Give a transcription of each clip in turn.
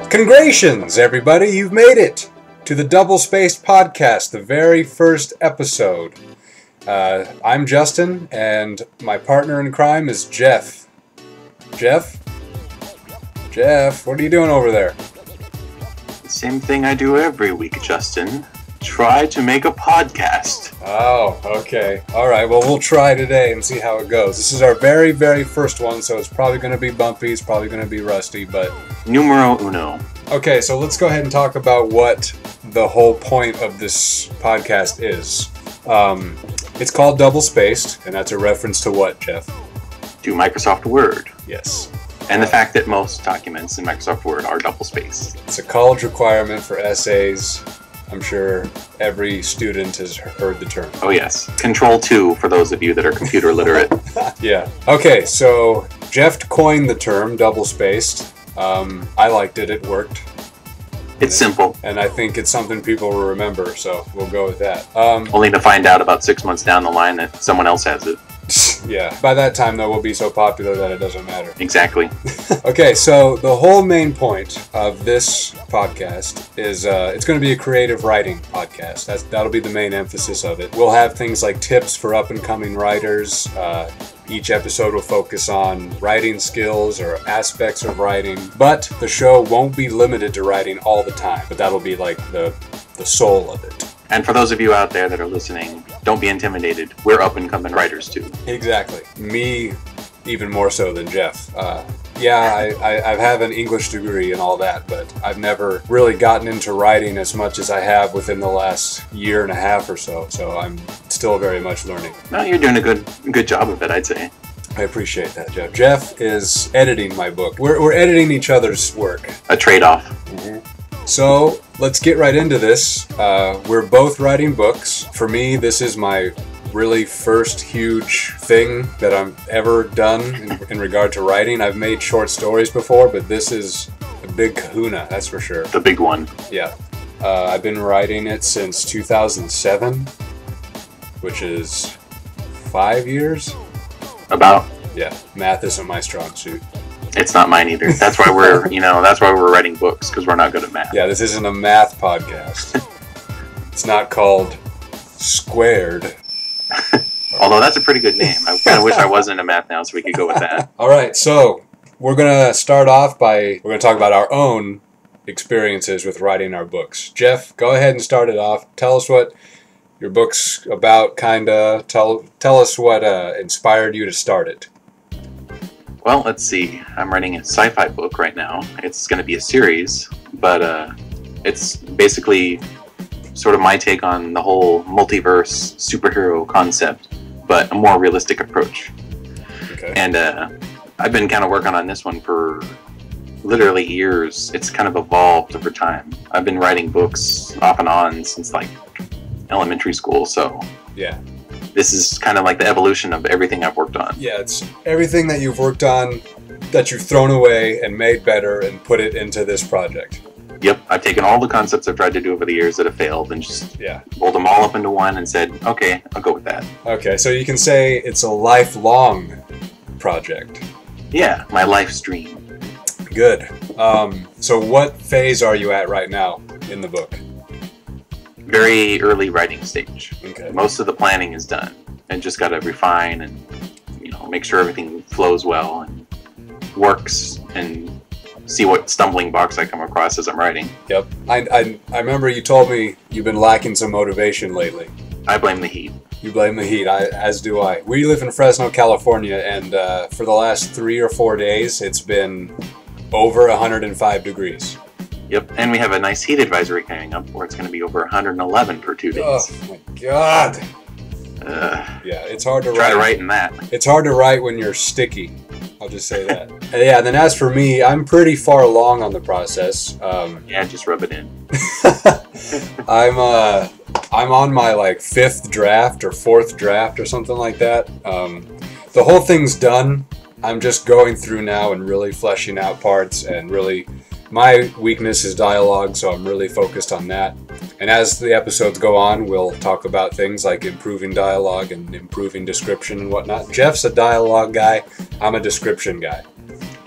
Congratulations, everybody! You've made it to the Double Spaced Podcast, the very first episode. I'm Justin, and my partner in crime is Jeff. Jeff, what are you doing over there? Same thing I do every week, Justin. Try to make a podcast. Oh, okay. Alright, well, we'll try today and see how it goes. This is our very, very first one, so it's probably going to be bumpy, it's probably going to be rusty, but... Numero uno. Okay, so let's go ahead and talk about what the whole point of this podcast is. It's called Double Spaced, and that's a reference to what, Jeff? To Microsoft Word. Yes. And the fact that most documents in Microsoft Word are double spaced. It's a college requirement for essays. I'm sure every student has heard the term. Oh yes. Control 2 for those of you that are computer literate. Yeah. Okay, so Jeff coined the term double-spaced. I liked it. It worked. It's simple. And I think it's something people will remember, so we'll go with that. Only to find out about 6 months down the line that someone else has it. Yeah. By that time, though, we'll be so popular that it doesn't matter. Exactly. Okay, so the whole main point of this podcast is it's going to be a creative writing podcast. That'll be the main emphasis of it. We'll have things like tips for up-and-coming writers. Each episode will focus on writing skills or aspects of writing. But the show won't be limited to writing all the time. But that'll be like the soul of it. And for those of you out there that are listening, don't be intimidated. We're up-and-coming writers, too. Exactly. Me, even more so than Jeff. Yeah, I have an English degree and all that, but I've never really gotten into writing as much as I have within the last year and a half or so. So I'm still very much learning. No, you're doing a good job of it, I'd say. I appreciate that, Jeff. Jeff is editing my book. We're editing each other's work. A trade-off. Mm-hmm. So, let's get right into this. We're both writing books. For me, this is my really first huge thing that I've ever done in regard to writing. I've made short stories before, but this is a big kahuna, that's for sure. The big one. Yeah. I've been writing it since 2007, which is 5 years? About. Yeah, math isn't my strong suit. It's not mine either. That's why we're writing books, because we're not good at math. Yeah, this isn't a math podcast. It's not called Squared. Although that's a pretty good name. I kind of wish I wasn't a math now so we could go with that. All right, so we're going to start off we're going to talk about our own experiences with writing our books. Jeff, go ahead and start it off. Tell us what your book's about, kind of. Tell us what inspired you to start it. Well, let's see. I'm writing a sci-fi book right now. It's going to be a series, but it's basically sort of my take on the whole multiverse superhero concept, but a more realistic approach. Okay. And I've been kind of working on this one for literally years. It's kind of evolved over time. I've been writing books off and on since like elementary school, so yeah. This is kind of like the evolution of everything I've worked on. Yeah, it's everything that you've worked on that you've thrown away and made better and put it into this project. Yep, I've taken all the concepts I've tried to do over the years that have failed and just rolled them all up into one and said, okay, I'll go with that. Okay, so you can say it's a lifelong project. Yeah, my life stream. Good. So what phase are you at right now in the book? Very early writing stage. Okay. Most of the planning is done and just got to refine and make sure everything flows well and works and see what stumbling blocks I come across as I'm writing. Yep. I remember you told me you've been lacking some motivation lately. I blame the heat. You blame the heat, as do I. We live in Fresno, California, and for the last 3 or 4 days, it's been over 105 degrees. Yep, and we have a nice heat advisory coming up where it's going to be over 111 for 2 days. Oh my god! Yeah, it's hard to write. Try to write in that. It's hard to write when you're sticky. I'll just say that. Yeah, and then as for me, I'm pretty far along on the process. Yeah, just rub it in. I'm on my like 5th draft or 4th draft or something like that. The whole thing's done. I'm just going through now and really fleshing out parts and really... My weakness is dialogue, so I'm really focused on that. And as the episodes go on, we'll talk about things like improving dialogue and improving description and whatnot. Jeff's a dialogue guy. I'm a description guy.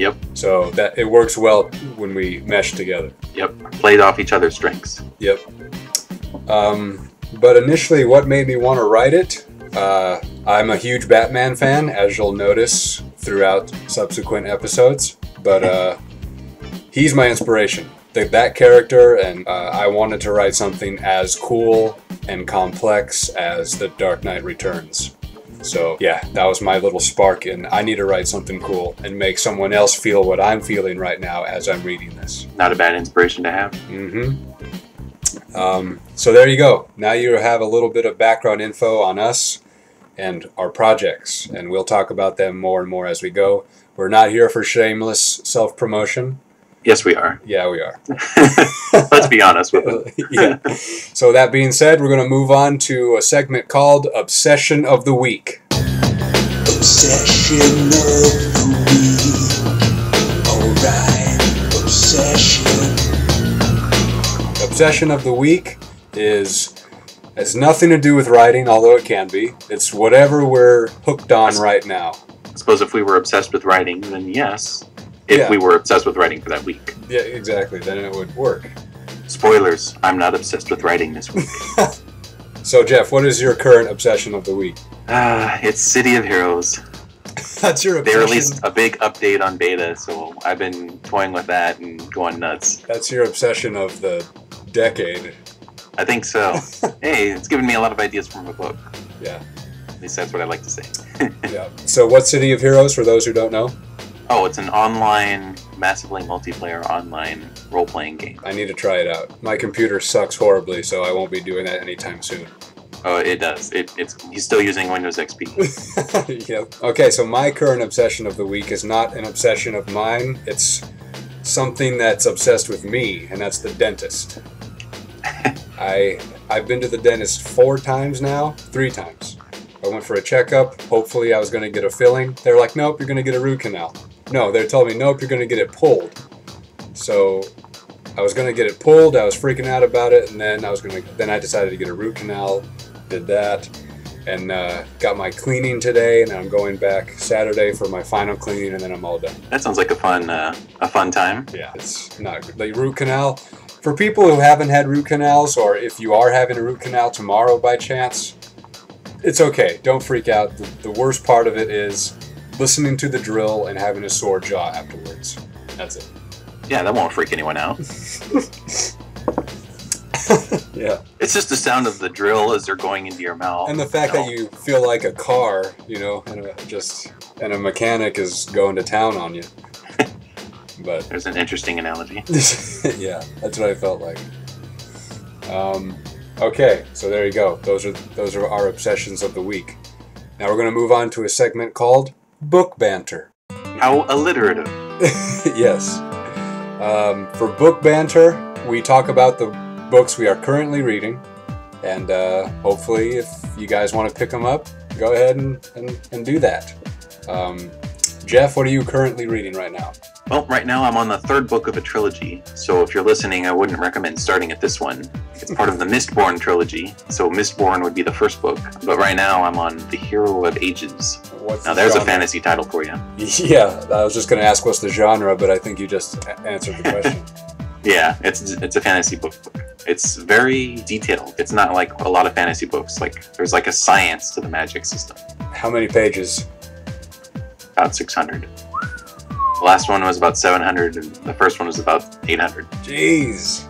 Yep. So that it works well when we mesh together. Yep. Played off each other's strengths. Yep. But initially, what made me want to write it? I'm a huge Batman fan, as you'll notice throughout subsequent episodes. But he's my inspiration. That character, and I wanted to write something as cool and complex as The Dark Knight Returns. So yeah, that was my little spark, and I need to write something cool and make someone else feel what I'm feeling right now as I'm reading this. Not a bad inspiration to have. So there you go. Now you have a little bit of background info on us and our projects, and we'll talk about them more and more as we go. We're not here for shameless self-promotion. Yes, we are. Yeah, we are. Let's be honest with it. Yeah. So that being said, we're going to move on to a segment called Obsession of the Week. Obsession of the week. Alright, obsession. Obsession of the Week has nothing to do with writing, although it can be. It's whatever we're hooked on right now. I suppose if we were obsessed with writing, then yes. If we were obsessed with writing for that week. Yeah, exactly. Then it would work. Spoilers, I'm not obsessed with writing this week. So, Jeff, what is your current obsession of the week? It's City of Heroes. That's your They obsession? released a big update on beta, so I've been toying with that and going nuts. That's your obsession of the decade. I think so. Hey, it's given me a lot of ideas from a book. Yeah. At least that's what I like to say. Yeah. So, what's City of Heroes, for those who don't know? Oh, it's an online, massively multiplayer online role-playing game. I need to try it out. My computer sucks horribly, so I won't be doing that anytime soon. Oh, it does. He's still using Windows XP. Yep. Okay, so my current obsession of the week is not an obsession of mine. It's something that's obsessed with me, and that's the dentist. I've been to the dentist 4 times now, 3 times. I went for a checkup. Hopefully I was going to get a filling. They were like, nope, you're going to get a root canal. No, they told me, nope, you're going to get it pulled. So I was going to get it pulled. I was freaking out about it, and then I decided to get a root canal. Did that, and got my cleaning today, and I'm going back Saturday for my final cleaning, and then I'm all done. That sounds like a fun time. Yeah, it's not good. The root canal, for people who haven't had root canals, or if you are having a root canal tomorrow by chance, it's okay. Don't freak out. The worst part of it is listening to the drill and having a sore jaw afterwards. That's it. Yeah, that won't freak anyone out. Yeah. It's just the sound of the drill as they're going into your mouth. And the fact that you feel like a car, and a mechanic is going to town on you. But there's an interesting analogy. Yeah, that's what I felt like. Okay, so there you go. Those are our obsessions of the week. Now we're going to move on to a segment called Book Banter. How alliterative. Yes. For Book Banter, we talk about the books we are currently reading, and hopefully if you guys want to pick them up, go ahead and do that. Jeff, what are you currently reading right now? Well, right now I'm on the 3rd book of a trilogy, so if you're listening, I wouldn't recommend starting at this one. It's part of the Mistborn trilogy, so Mistborn would be the 1st book, but right now I'm on The Hero of Ages. Now there's a fantasy title for you. Yeah, I was just going to ask what's the genre, but I think you just answered the question. Yeah, it's a fantasy book. It's very detailed. It's not like a lot of fantasy books. Like there's like a science to the magic system. How many pages? About 600. The last one was about 700, and the first one was about 800. Jeez.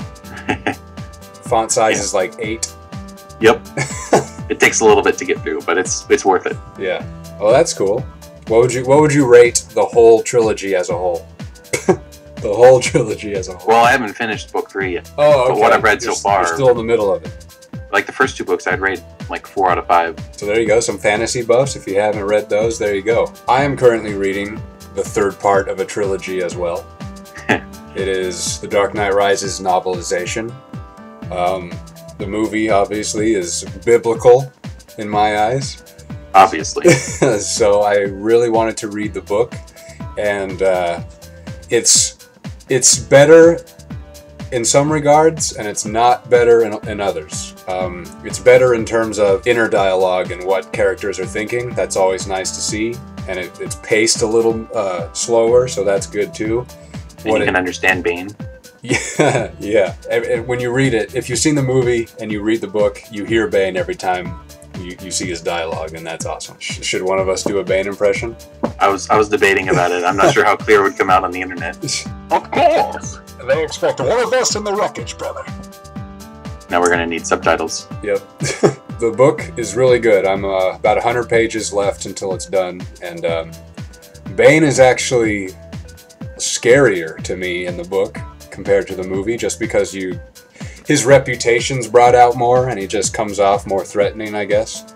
Font size is like 8. Yep. It takes a little bit to get through, but it's worth it. Yeah. Oh, that's cool. What would you rate the whole trilogy as a whole? The whole trilogy as a whole. Well, I haven't finished book 3 yet. Oh, okay. But what I've read so far, you're still in the middle of it. Like the first 2 books, I'd rate like 4 out of 5. So there you go. Some fantasy buffs. If you haven't read those, there you go. I am currently reading the 3rd part of a trilogy as well. It is The Dark Knight Rises novelization. The movie, obviously, is biblical in my eyes. Obviously. So I really wanted to read the book, and it's better in some regards, and it's not better in others. It's better in terms of inner dialogue and what characters are thinking. That's always nice to see. and it's paced a little slower, so that's good too. And you can understand Bane. Yeah, yeah. And when you read it, if you've seen the movie and you read the book, you hear Bane every time you see his dialogue, and that's awesome. Should one of us do a Bane impression? I was debating about it. I'm not sure how clear it would come out on the internet. Of course! They expect one of us in the wreckage, brother. Now we're going to need subtitles. Yep. The book is really good. I'm about 100 pages left until it's done, and Bane is actually scarier to me in the book compared to the movie, just because his reputation's brought out more, and he just comes off more threatening, I guess.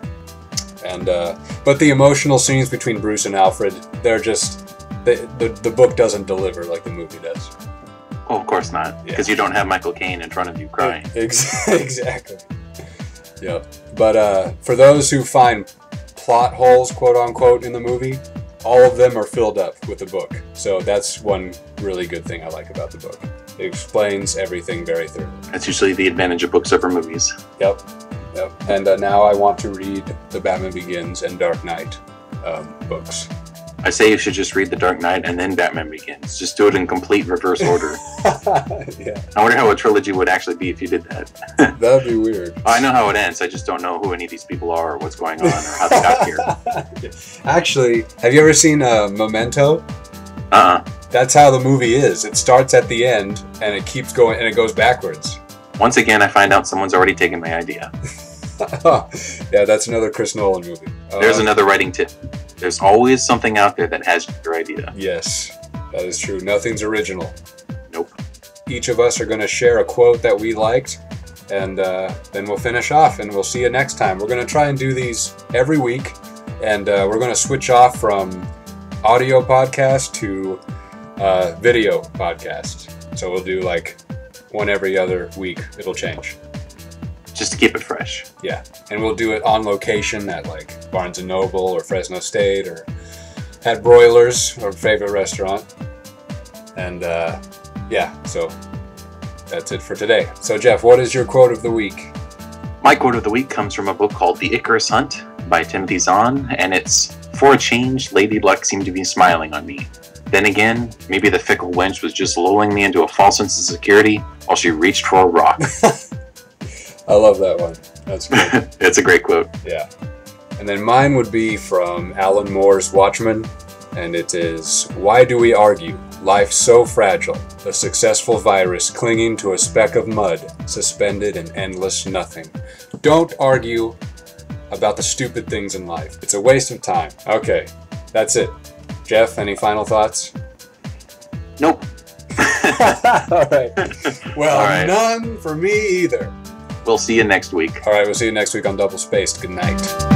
And but the emotional scenes between Bruce and Alfred, they're just the book doesn't deliver like the movie does. Oh, of course not, because you don't have Michael Caine in front of you crying. Exactly. Yep. But for those who find plot holes, quote unquote, in the movie, all of them are filled up with the book. So that's one really good thing I like about the book. It explains everything very thoroughly. That's usually the advantage of books over movies. Yep. And now I want to read the Batman Begins and Dark Knight books. I say you should just read The Dark Knight and then Batman Begins. Just do it in complete reverse order. Yeah. I wonder how a trilogy would actually be if you did that. That'd be weird. I know how it ends. I just don't know who any of these people are or what's going on or how they got here. Actually, have you ever seen Memento? Uh-uh. That's how the movie is. It starts at the end and it keeps going and it goes backwards. Once again, I find out someone's already taken my idea. Yeah, that's another Chris Nolan movie. There's another writing tip. There's always something out there that has your idea. Yes, that is true. Nothing's original. Nope. Each of us are going to share a quote that we liked, and then we'll finish off, and we'll see you next time. We're going to try and do these every week, and we're going to switch off from audio podcast to video podcast. So we'll do like one every other week. It'll change. Just to keep it fresh. Yeah, and we'll do it on location at like Barnes & Noble or Fresno State or at Broilers, our favorite restaurant. And yeah, so that's it for today. So Jeff, what is your quote of the week? My quote of the week comes from a book called The Icarus Hunt by Timothy Zahn, and it's, "For a change, Lady Luck seemed to be smiling on me. Then again, maybe the fickle wench was just lulling me into a false sense of security while she reached for a rock." I love that one. That's good. It's a great quote. Yeah. And then mine would be from Alan Moore's Watchmen, and it is, "Why do we argue? Life's so fragile, a successful virus clinging to a speck of mud, suspended in endless nothing. Don't argue about the stupid things in life. It's a waste of time." Okay, that's it. Jeff, any final thoughts? Nope. All right. Well, All right. None for me either. We'll see you next week. All right, we'll see you next week on Double Spaced. Good night.